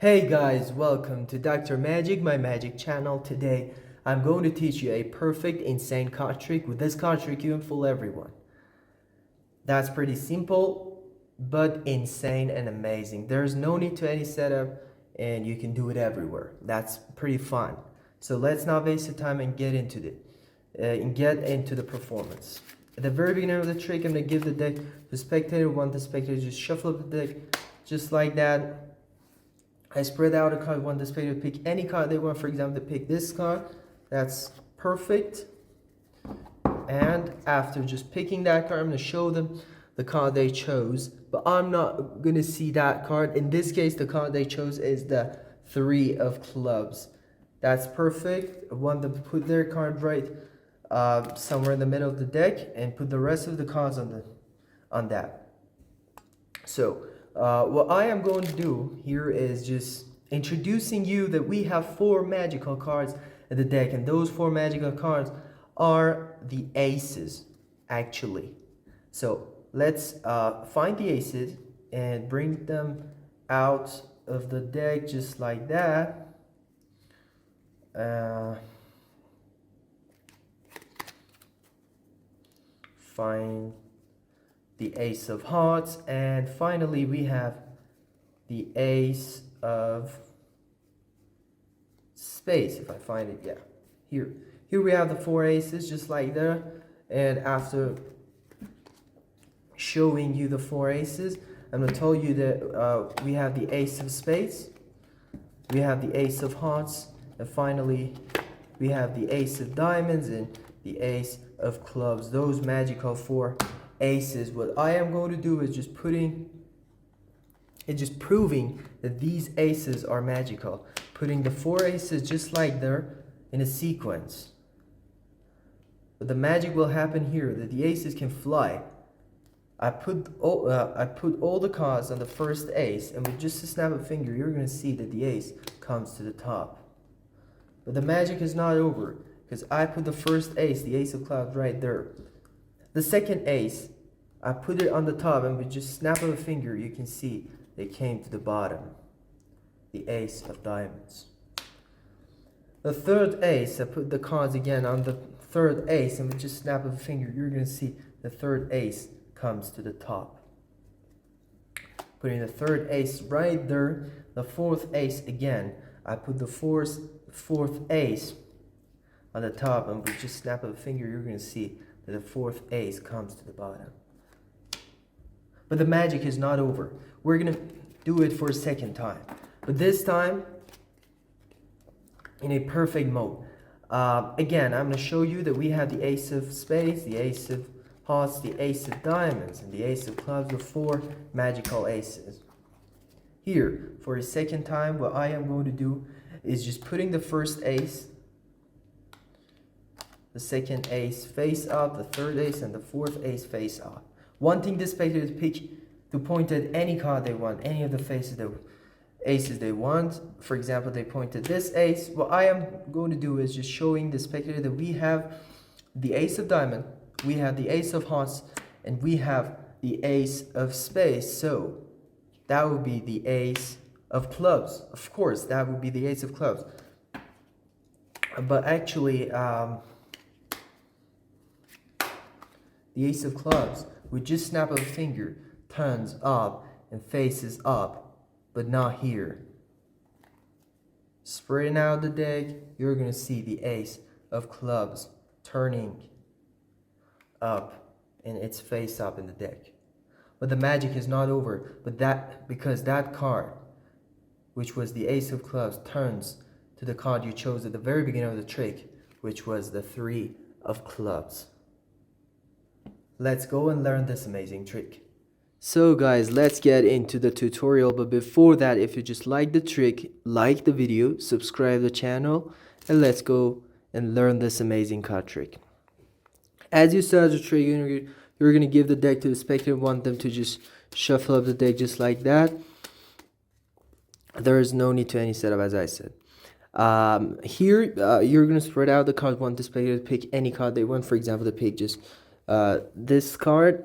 Hey guys, welcome to Dr. Magic, my magic channel. Today, I'm going to teach you a perfect, insane card trick. With this card trick, you can fool everyone. That's pretty simple, but insane and amazing. There's no need to any setup, and you can do it everywhere. That's pretty fun. So let's not waste the time and get into the performance. At the very beginning of the trick, I'm gonna give the deck to the spectator. Want the spectator just shuffle up the deck, just like that. I spread out a card, want the spectator to pick any card they want. For example, to pick this card. That's perfect. And after just picking that card, I'm going to show them the card they chose. But I'm not going to see that card. In this case, the card they chose is the 3 of clubs. That's perfect. I want them to put their card right somewhere in the middle of the deck and put the rest of the cards on that. So what I am going to do here is just introducing you that we have 4 magical cards in the deck, and those 4 magical cards are the aces, actually. So let's find the aces and bring them out of the deck just like that. Find the ace of hearts, and finally we have the ace of spades. If I find it, yeah, here we have the 4 aces just like that. And after showing you the 4 aces, I'm going to tell you that we have the ace of spades, we have the ace of hearts, and finally we have the ace of diamonds and the ace of clubs. Those magical 4 aces. What I am going to do is just proving that these aces are magical. Putting the 4 aces just like there in a sequence. But the magic will happen here, that the aces can fly. I put all the cards on the first ace, and with just a snap of a finger, you're going to see that the ace comes to the top. But the magic is not over, because I put the first ace, the ace of clubs, right there. The second ace, I put it on the top, and with just snap of a finger, you can see they came to the bottom. The ace of diamonds. The third ace, I put the cards again on the third ace, and with just snap of a finger, you're going to see the third ace comes to the top. Putting the third ace right there. The fourth ace again, I put the fourth ace on the top, and with just snap of a finger, you're going to see that the fourth ace comes to the bottom. But the magic is not over. We're going to do it for a second time. But this time, in a perfect mode. Again, I'm going to show you that we have the ace of spades, the ace of hearts, the ace of diamonds, and the ace of clubs, the 4 magical aces. Here, for a second time, what I am going to do is just putting the first ace, the second ace face up, the third ace, and the fourth ace face up. Wanting the spectator to point at any card they want, any of the aces they want. For example, they point at this ace. What I am going to do is just showing the spectator that we have the ace of diamond, we have the ace of hearts, and we have the ace of spades. So that would be the ace of clubs. Of course, that would be the ace of clubs. But actually, the ace of clubs, with just snap of a finger, turns up and faces up, but not here. Spreading out the deck, you're going to see the ace of clubs turning up, and it's face up in the deck. But the magic is not over, because that card, which was the ace of clubs, turns to the card you chose at the very beginning of the trick, which was the 3 of clubs. Let's go and learn this amazing trick. So guys, let's get into the tutorial, but before that, if you just like the trick, like the video, subscribe the channel, and let's go and learn this amazing card trick. As you start the trick, you're going to give the deck to the spectator, want them to just shuffle up the deck just like that. There is no need to any setup, as I said. Here, you're going to spread out the cards, want the spectator to pick any card they want. For example, to pick just this card.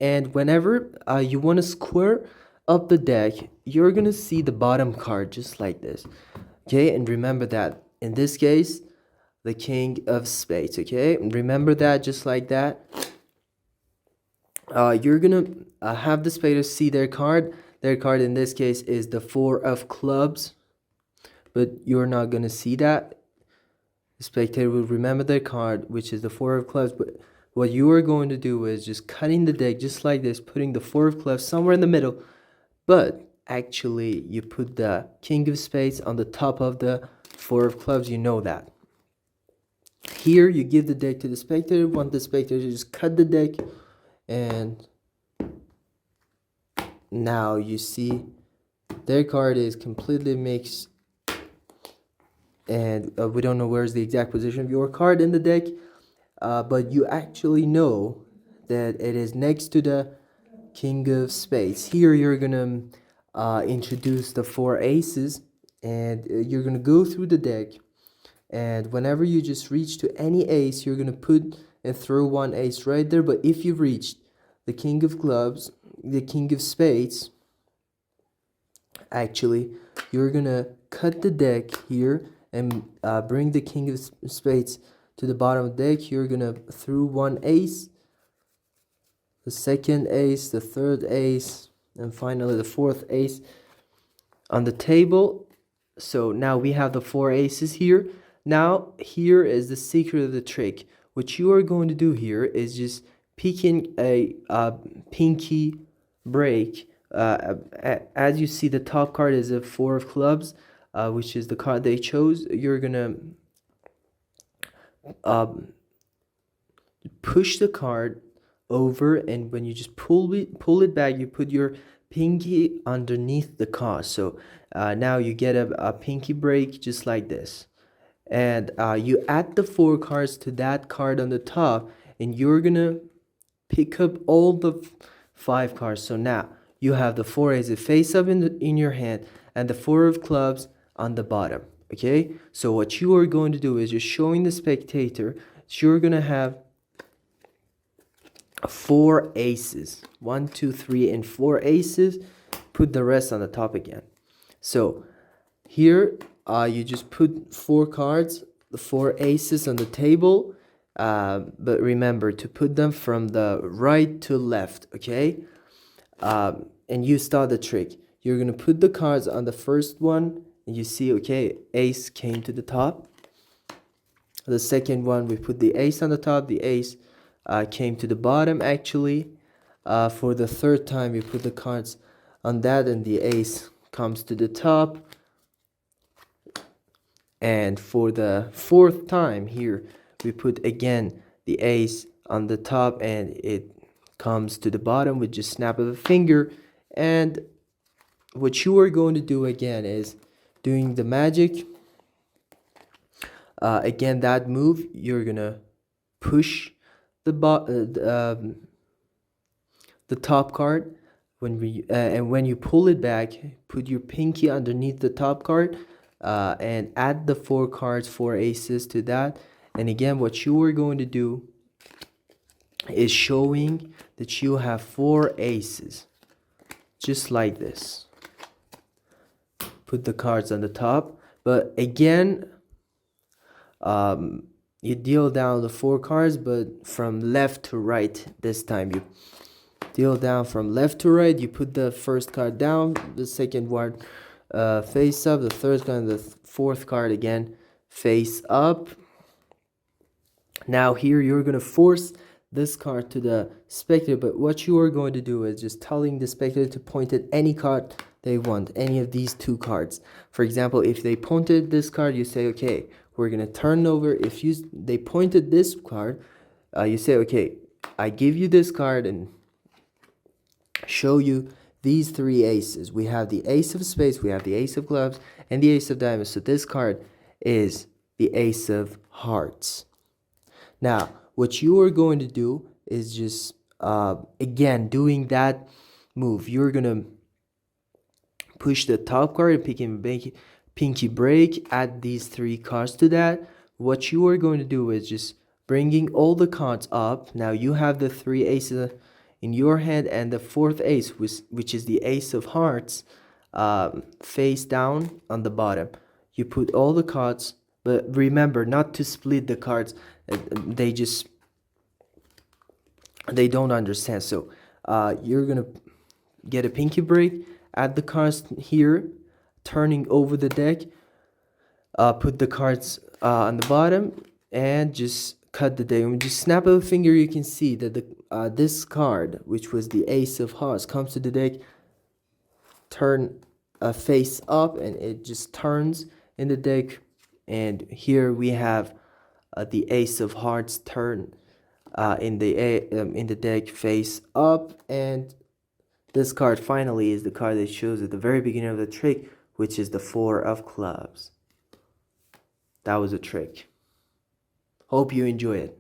And whenever you want to square up the deck, you're gonna see the bottom card just like this. Okay, and remember that in this case, the king of spades. Okay, and remember that just like that. You're gonna have the spectators see their card. Their card in this case is the four of clubs, but you're not gonna see that. The spectator will remember their card, which is the four of clubs, but what you are going to do is just cutting the deck just like this, putting the four of clubs somewhere in the middle, but actually you put the king of spades on the top of the four of clubs. You know that. Here you give the deck to the spectator, want the spectator to just cut the deck, and now you see their card is completely mixed, and we don't know where's the exact position of your card in the deck, but you actually know that it is next to the king of spades. Here you're gonna introduce the four aces, and you're gonna go through the deck, and whenever you just reach to any ace, you're gonna put and throw one ace right there. But if you've reached the king of clubs, the king of spades, actually you're gonna cut the deck here and bring the king of spades to the bottom of the deck. You're gonna throw one ace, the second ace, the third ace, and finally the fourth ace on the table. So now we have the four aces here. Now here is the secret of the trick. What you are going to do here is just picking a pinky break. As you see, the top card is a four of clubs, which is the card they chose. You're gonna push the card over, and when you just pull it back, you put your pinky underneath the card. So now you get a pinky break just like this, and you add the four cards to that card on the top, and you're gonna pick up all the five cards. So now you have the four aces face up in your hand and the four of clubs on the bottom. Okay, so what you are going to do is just showing the spectator that you're gonna have four aces, 1, 2, 3, and 4 aces. Put the rest on the top again. So here you just put four cards, the four aces on the table, but remember to put them from the right to left. Okay, and you start the trick. You're gonna put the cards on the first one, and you see, okay, ace came to the top. The second one, we put the ace on the top, the ace came to the bottom. Actually, for the third time, you put the cards on that, and the ace comes to the top. And for the fourth time here, we put again the ace on the top, and it comes to the bottom with just snap of a finger. And what you are going to do again is doing the magic. Again, that move, you're gonna push the top card. And when you pull it back, put your pinky underneath the top card, and add the four cards, four aces to that. And again, what you are going to do is showing that you have four aces, just like this. Put the cards on the top, but again, you deal down the four cards, but from left to right. This time you deal down from left to right. You put the first card down, the second one face up, the third card, and the fourth card again face up. Now here you're gonna force this card to the spectator, but what you are going to do is just telling the spectator to point at any card they want, any of these two cards. For example, if they pointed this card, you say, okay, we're gonna turn over. If they pointed this card, you say, okay, I give you this card and show you these three aces. We have the ace of spades, we have the ace of clubs, and the ace of diamonds. So this card is the ace of hearts. Now, what you are going to do is just, again, doing that move. You're going to push the top card and pick a pinky break, add these three cards to that. What you are going to do is just bringing all the cards up. Now you have the three aces in your hand, and the fourth ace, which is the ace of hearts, face down on the bottom. You put all the cards, but remember not to split the cards. They just, they don't understand. So you're gonna get a pinky break, add the cards here, turning over the deck, put the cards on the bottom, and just cut the deck. When you just snap of a finger, you can see that this card, which was the Ace of Hearts, comes to the deck, turn face up, and it just turns in the deck. And here we have the Ace of Hearts turn in the deck face up, and this card finally is the card that shows at the very beginning of the trick, which is the Four of Clubs. That was a trick. Hope you enjoy it.